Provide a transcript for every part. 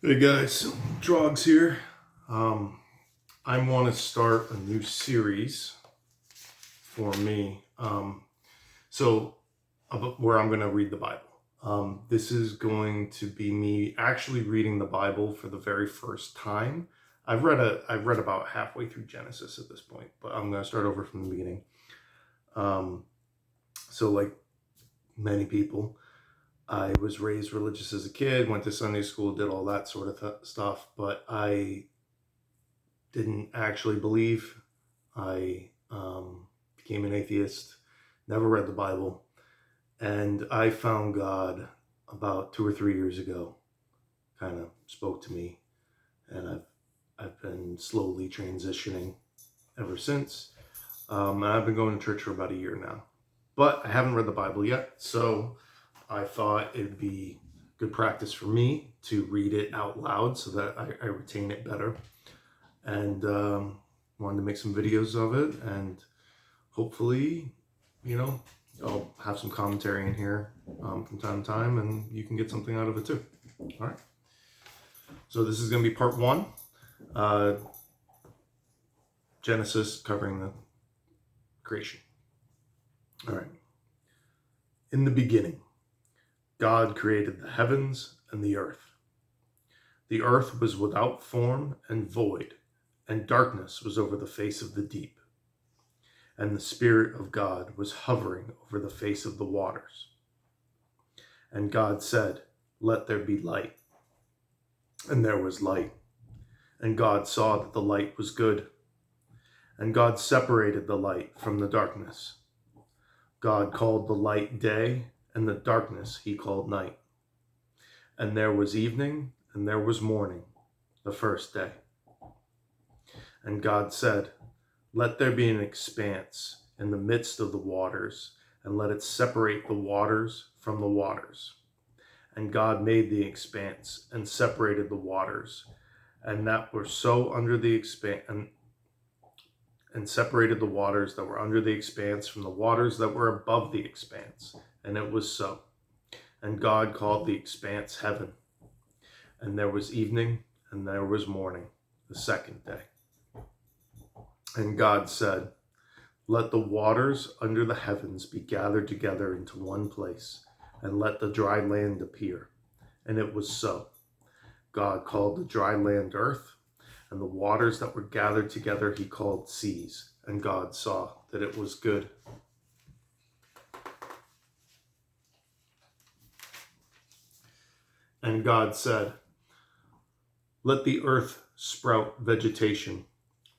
Hey guys, Drogs here. I want to start a new series for me. Where I'm going to read the Bible. This is going to be me actually reading the Bible for the very first time. I've read about halfway through Genesis at this point, but I'm going to start over from the beginning. Like many people, I was raised religious as a kid, went to Sunday school, did all that sort of stuff, but I didn't actually believe. I became an atheist, never read the Bible, and I found God about 2 or 3 years ago. Kind of spoke to me, and I've been slowly transitioning ever since. And I've been going to church for about a year now, but I haven't read the Bible yet, so I thought it'd be good practice for me to read it out loud so that I retain it better. And wanted to make some videos of it, and hopefully, I'll have some commentary in here from time to time, and you can get something out of it too. All right. So this is going to be part one. Genesis, covering the creation. All right. In the beginning, God created the heavens and the earth. The earth was without form and void, and darkness was over the face of the deep. And the Spirit of God was hovering over the face of the waters. And God said, "Let there be light." And there was light. And God saw that the light was good. And God separated the light from the darkness. God called the light day, and the darkness he called night. And there was evening, and there was morning, the first day. And God said, "Let there be an expanse in the midst of the waters, and let it separate the waters from the waters." And God made the expanse and separated the waters, and that were so under the expanse, and separated the waters that were under the expanse from the waters that were above the expanse. And it was so. And God called the expanse heaven. And there was evening, and there was morning, the second day. And God said, "Let the waters under the heavens be gathered together into one place, and let the dry land appear." And it was so. God called the dry land earth, and the waters that were gathered together he called seas. And God saw that it was good. And God said, "Let the earth sprout vegetation,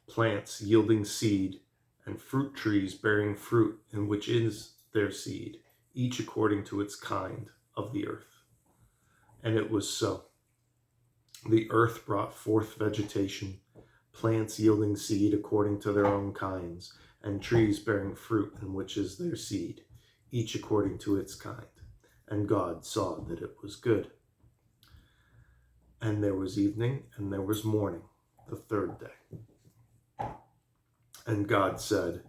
plants yielding seed, and fruit trees bearing fruit in which is their seed, each according to its kind of the earth." And it was so. The earth brought forth vegetation, plants yielding seed according to their own kinds, and trees bearing fruit in which is their seed, each according to its kind. And God saw that it was good. And there was evening, and there was morning, the third day. And God said,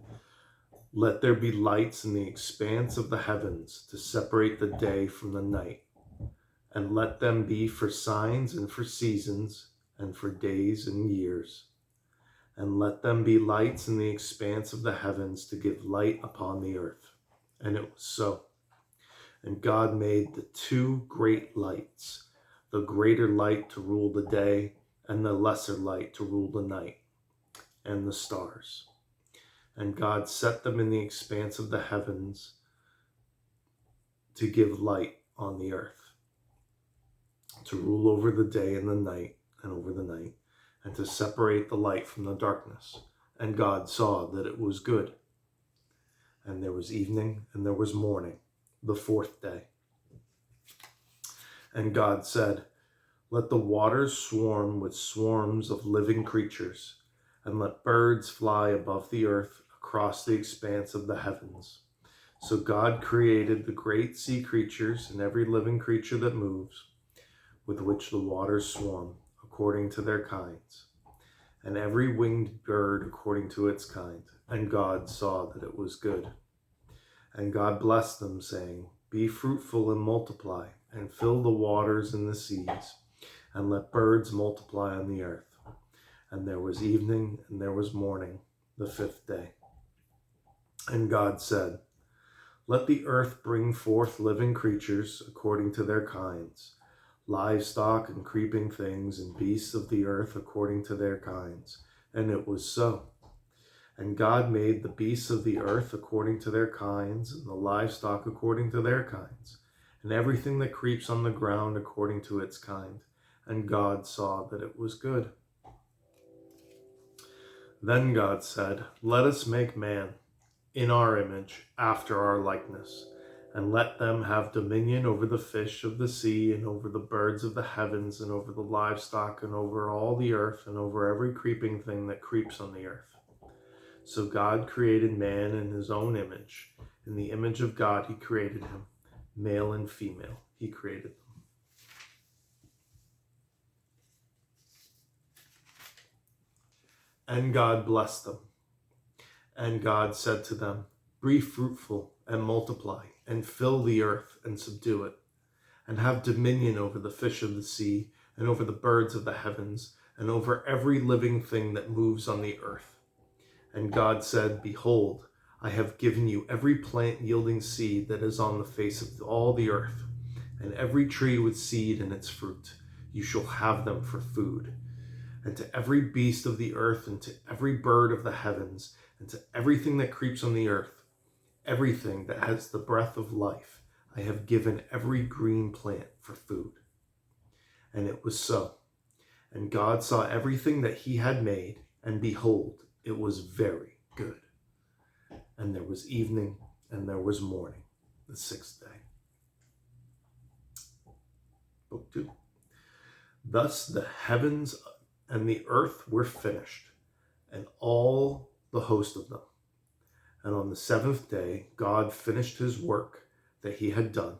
"Let there be lights in the expanse of the heavens to separate the day from the night, and let them be for signs and for seasons and for days and years. And let them be lights in the expanse of the heavens to give light upon the earth." And it was so. And God made the two great lights, the greater light to rule the day, and the lesser light to rule the night, and the stars. And God set them in the expanse of the heavens to give light on the earth, to rule over the day and the night, and over the night, and to separate the light from the darkness. And God saw that it was good. And there was evening, and there was morning, the fourth day. And God said, "Let the waters swarm with swarms of living creatures, and let birds fly above the earth across the expanse of the heavens." So God created the great sea creatures and every living creature that moves, with which the waters swarm, according to their kinds, and every winged bird according to its kind. And God saw that it was good. And God blessed them, saying, "Be fruitful and multiply, and fill the waters and the seas, and let birds multiply on the earth. And there was evening, and there was morning, the fifth day. And God said, let the earth bring forth living creatures according to their kinds, livestock and creeping things, and beasts of the earth according to their kinds. And it was so. And God made the beasts of the earth according to their kinds, and the livestock according to their kinds, and everything that creeps on the ground according to its kind. And God saw that it was good. Then God said, let us make man in our image, after our likeness, and let them have dominion over the fish of the sea, and over the birds of the heavens, and over the livestock, and over all the earth, and over every creeping thing that creeps on the earth. So God created man in his own image. In the image of God he created him. Male and female he created them. And God blessed them. And God said to them, be fruitful and multiply, and fill the earth and subdue it, and have dominion over the fish of the sea, and over the birds of the heavens, and over every living thing that moves on the earth. And God said, behold, I have given you every plant yielding seed that is on the face of all the earth, and every tree with seed in its fruit. You shall have them for food. And to every beast of the earth, and to every bird of the heavens, and to everything that creeps on the earth, everything that has the breath of life, I have given every green plant for food. And it was so. And God saw everything that he had made, and behold, it was very good. And there was evening, and there was morning, the sixth day. Book 2. Thus the heavens and the earth were finished, and all the host of them. And on the seventh day, God finished his work that he had done,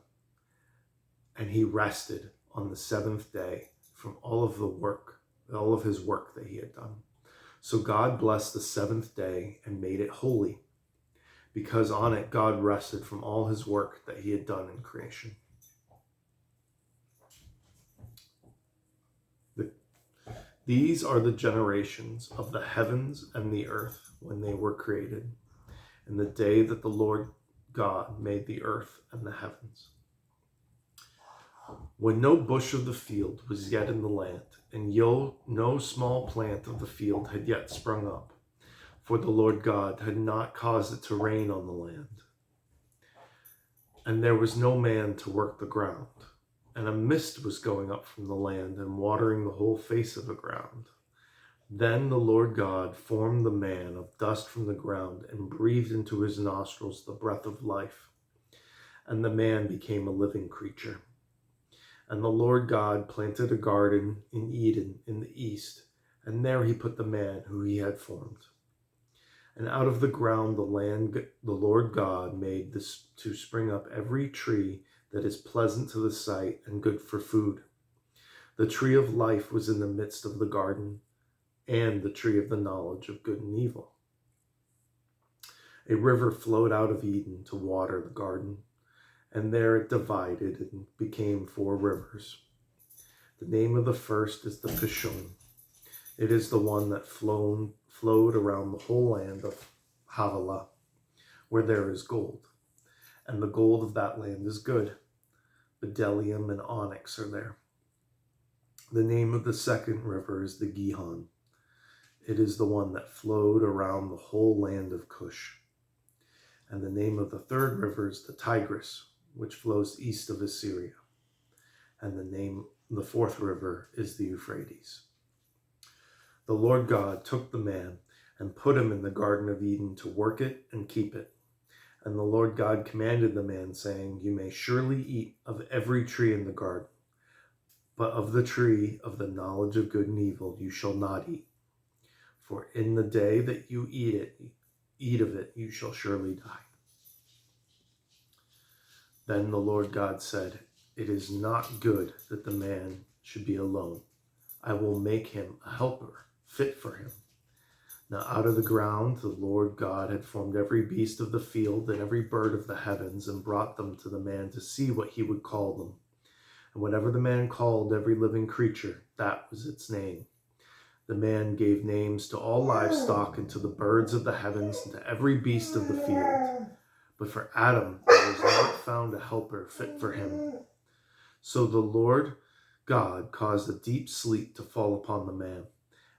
and he rested on the seventh day from all of his work that he had done. So God blessed the seventh day and made it holy, because on it God rested from all his work that he had done in creation. These are the generations of the heavens and the earth when they were created, in the day that the Lord God made the earth and the heavens. When no bush of the field was yet in the land, and no small plant of the field had yet sprung up, for the Lord God had not caused it to rain on the land. And there was no man to work the ground, and a mist was going up from the land and watering the whole face of the ground. Then the Lord God formed the man of dust from the ground and breathed into his nostrils the breath of life, and the man became a living creature. And the Lord God planted a garden in Eden in the east, and there he put the man who he had formed. And out of the ground the Lord God made this to spring up every tree that is pleasant to the sight and good for food. The tree of life was in the midst of the garden, and the tree of the knowledge of good and evil. A river flowed out of Eden to water the garden, and there it divided and became 4 rivers. The name of the first is the Pishon. It is the one that flowed around the whole land of Havilah, where there is gold. And the gold of that land is good. Bdellium and onyx are there. The name of the second river is the Gihon. It is the one that flowed around the whole land of Cush. And the name of the third river is the Tigris, which flows east of Assyria. And the fourth river is the Euphrates. The Lord God took the man and put him in the Garden of Eden to work it and keep it. And the Lord God commanded the man, saying, you may surely eat of every tree in the garden, but of the tree of the knowledge of good and evil you shall not eat. For in the day that you eat of it, you shall surely die. Then the Lord God said, it is not good that the man should be alone. I will make him a helper fit for him. Now out of the ground the Lord God had formed every beast of the field and every bird of the heavens, and brought them to the man to see what he would call them. And whatever the man called every living creature, that was its name. The man gave names to all livestock and to the birds of the heavens and to every beast of the field. But for Adam there was not found a helper fit for him. So the Lord God caused a deep sleep to fall upon the man,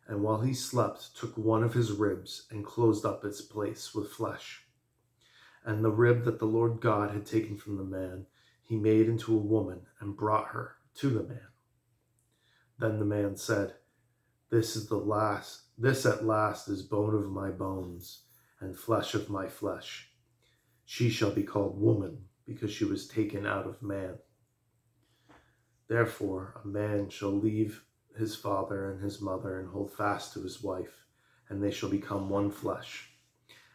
and while he slept, took one of his ribs and closed up its place with flesh. And the rib that the Lord God had taken from the man, he made into a woman and brought her to the man. Then the man said, This at last is bone of my bones and flesh of my flesh. She shall be called woman, because she was taken out of man. Therefore a man shall leave his father and his mother and hold fast to his wife, and they shall become one flesh.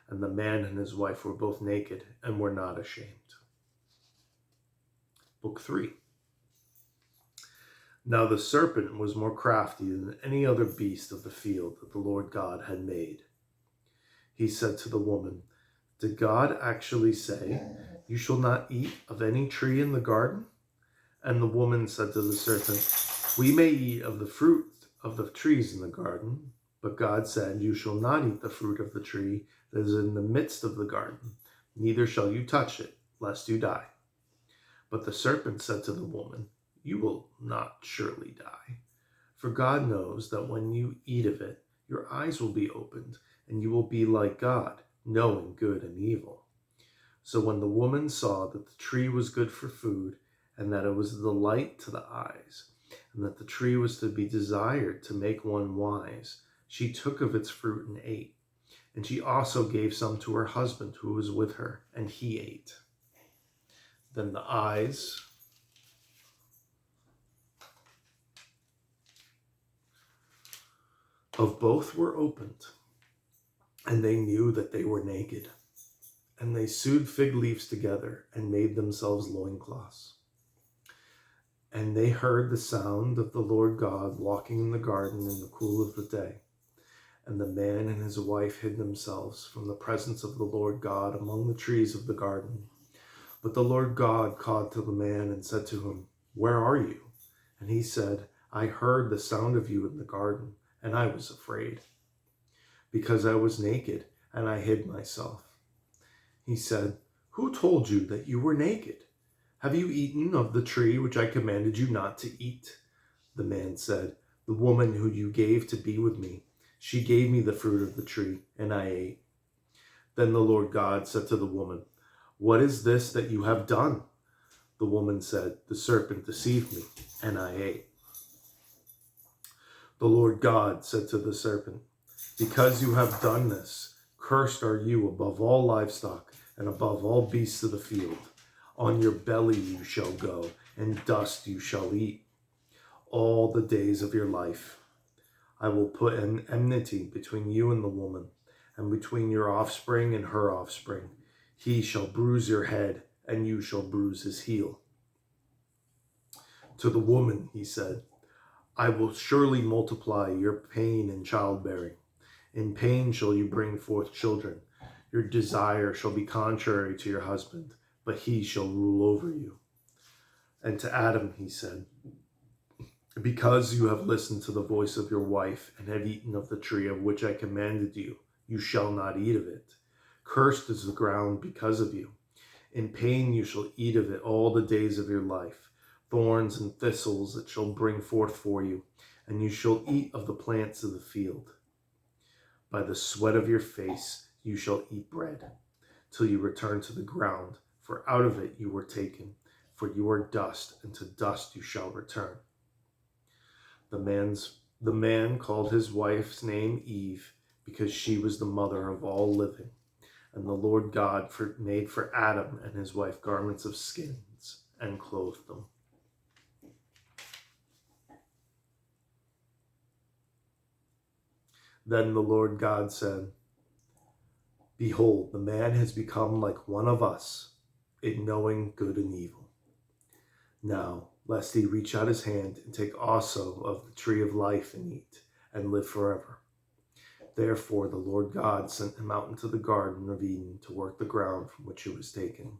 And the man and his wife were both naked and were not ashamed. Book 3. Now the serpent was more crafty than any other beast of the field that the Lord God had made. He said to the woman, Did God actually say, You shall not eat of any tree in the garden? And the woman said to the serpent, We may eat of the fruit of the trees in the garden, but God said, You shall not eat the fruit of the tree that is in the midst of the garden, neither shall you touch it, lest you die. But the serpent said to the woman, You will not surely die. For God knows that when you eat of it, your eyes will be opened, and you will be like God, knowing good and evil. So when the woman saw that the tree was good for food, and that it was a delight to the eyes, and that the tree was to be desired to make one wise, she took of its fruit and ate. And she also gave some to her husband who was with her, and he ate. Then the eyes of both were opened, and they knew that they were naked. And they sewed fig leaves together and made themselves loincloths. And they heard the sound of the Lord God walking in the garden in the cool of the day. And the man and his wife hid themselves from the presence of the Lord God among the trees of the garden. But the Lord God called to the man and said to him, Where are you? And he said, I heard the sound of you in the garden, and I was afraid, because I was naked, and I hid myself. He said, Who told you that you were naked? Have you eaten of the tree which I commanded you not to eat? The man said, The woman who you gave to be with me, she gave me the fruit of the tree, and I ate. Then the Lord God said to the woman, What is this that you have done? The woman said, The serpent deceived me, and I ate. The Lord God said to the serpent, Because you have done this, cursed are you above all livestock and above all beasts of the field. On your belly you shall go, and dust you shall eat all the days of your life. I will put an enmity between you and the woman, and between your offspring and her offspring. He shall bruise your head, and you shall bruise his heel. To the woman he said, I will surely multiply your pain in childbearing. In pain shall you bring forth children. Your desire shall be contrary to your husband, but he shall rule over you. And to Adam he said, Because you have listened to the voice of your wife and have eaten of the tree of which I commanded you, you shall not eat of it. Cursed is the ground because of you. In pain you shall eat of it all the days of your life. Thorns and thistles it shall bring forth for you, and you shall eat of the plants of the field. By the sweat of your face you shall eat bread, till you return to the ground, for out of it you were taken, for you are dust, and to dust you shall return. The man called his wife's name Eve, because she was the mother of all living. And the Lord God made for Adam and his wife garments of skins and clothed them. Then the Lord God said, Behold, the man has become like one of us in knowing good and evil. Now, lest he reach out his hand and take also of the tree of life and eat, and live forever. Therefore the Lord God sent him out into the Garden of Eden to work the ground from which he was taken.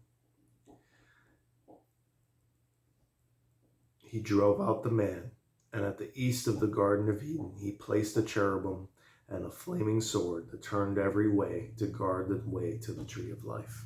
he drove out the man, and at the east of the Garden of Eden he placed a cherubim and a flaming sword that turned every way to guard the way to the tree of life.